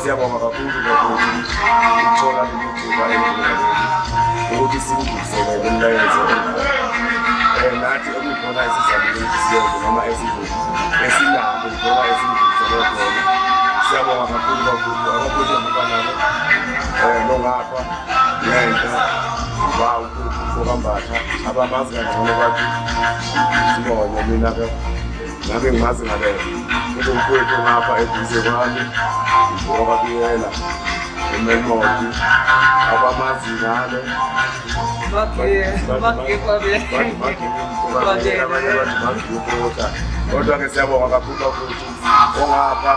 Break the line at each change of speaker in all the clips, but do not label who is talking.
Siyabonga kakhulu ukuthola ithuba ukuthi sikudlulisele umlayezo nathi okukhona esizamile siyenze noma esinako noma esidlulisele khona. Siyabonga kakhulu abakhulu abanalo nongapha nento ukubambatha abamazi kangcono bathi sibonye mina-ke ngabe ngimazi ngale into mfowethu ngapha eduze kwami ngoba kuyela eMelmoti abamazi ngale kodwa-ke siyabonga kakhulu bafuthi ongapha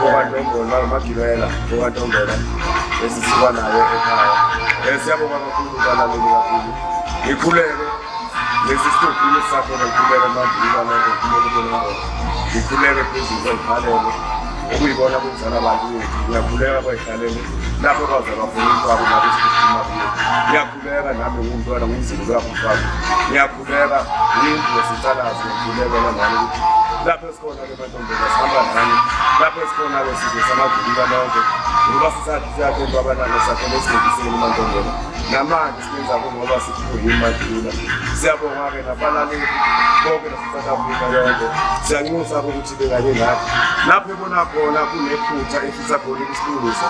okantombela magibela okantombela esisuka nayo ekhaya. Siyabonga kakhulu balaleli kakhulu ngikhuleke lesi sitobhile sakho ngikhuleke mandila ngikhuleke ngikhuleke phezulu kwey'khalelo okuyibona kuzala abantu bethu. Ngiyakhuleka kwey'khalelo lapho bazalwa khona umfako nabe sikhuluma kuyo. Ngiyakhuleka nami ngumntwana ngumzulu lapho umfako. Ngiyakhuleka yindlu yesitalazi ngiyakhuleka nami ukuthi lapho esikhona-ke mantombela sihamba nani lapho esikhona-ke sizwe samagulika lonke ngoba sisathi siyakhemba abanalo sakhona esinekiseni mantombela namanje sibenza ngoba sikuyini madlula. Siyabonga-ke nabalaleli bonke nase-South Africa yonke siyanxusa ukuthi benganye nathi lapho ebona khona kunephutha efisa khona ukusilungisa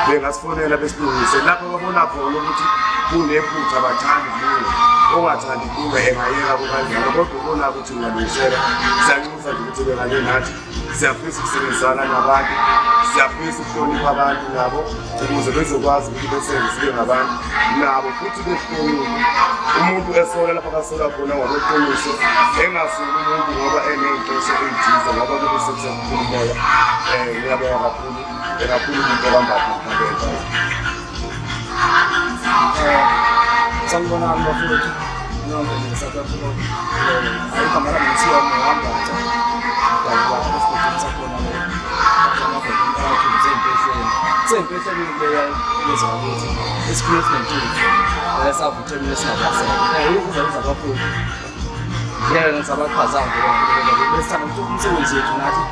bengasifonela besilungise lapho babona khona ukuthi kunephutha bathandi kuyo ongathandi kuwe engayeka kukanjalo kodwa ubona ukuthi ungalungisela. Siyanxusa nje ukuthi benganye nathi siyafisa ukusebenzisana nabantu siyafisa ukuhlonipha abantu nabo ukuze bezokwazi ukuthi besenze sibe ngabantu nabo futhi behloniphe umuntu esola lapho akasola khona ngokweqiniso engasoli umuntu ngoba eney'nhloso ey'thize ngoba kube sekusakhulu umoya. Ngiyabonga kakhulu kakhulu umuntu okambatha mphakela.
Sanibonani bafowethu nonke nge-South Africa ayikho mara ngithiwa ngohambatha esikhathini sakhona sey'mpesheni leya yezakuthi esikhulesiment savuthemile esingabasela ukuzenza bafowethu ngeke ngisabachazanga besithanda ukuthi umsebenzi yethu nathi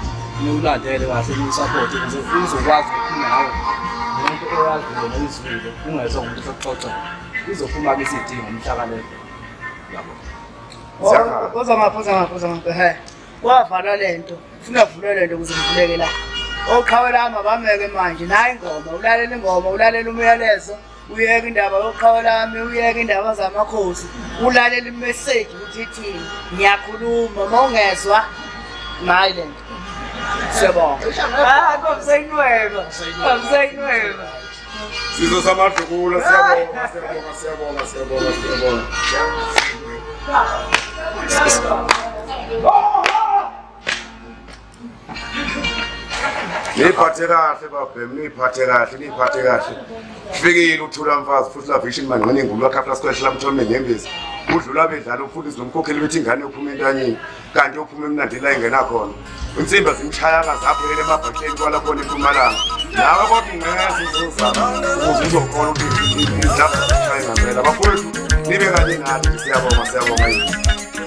niwulandele kahle niwusupport ukuze uzokwazi ukuphuma nawe umuntu oyaziyo nezivile ungezwe umuntu sokuxoxa izophuma ke sidinga umhlakanipho yabo
Phoza he wavala lento ufuna uvule lento ukuze ngivuleke la oqhawela amabameke manje nayi ingoma ulalela ingoma ulalela umyalezo uyeka indaba yoqhawelami uyeka indaba zamakhosi ulalela imessage ukuthi ithini ngiyakhuluma mawungezwa nayi lento siyabonga komsayinweba
Sizo samadlukula siyabonga. Niphathe kahle babhemu, niphathe kahle. Fikile uthula mfazi futhi la vision manje ngeningulu wakha squash la mthome ngembezi. Udlula bedlala ufundisi nomkhokheli bethi ingane uphuma entanyeni kanti uphuma emnandi la ingena khona. Insimba zimchaya ngazaphelele emabhakeni kwala khona eMpumalanga. Nawe kodwa ngeke uzozama uzokhona ukuthi indaba zimchaya ngempela. Bafowethu nibe kanye nathi siyabonga yini.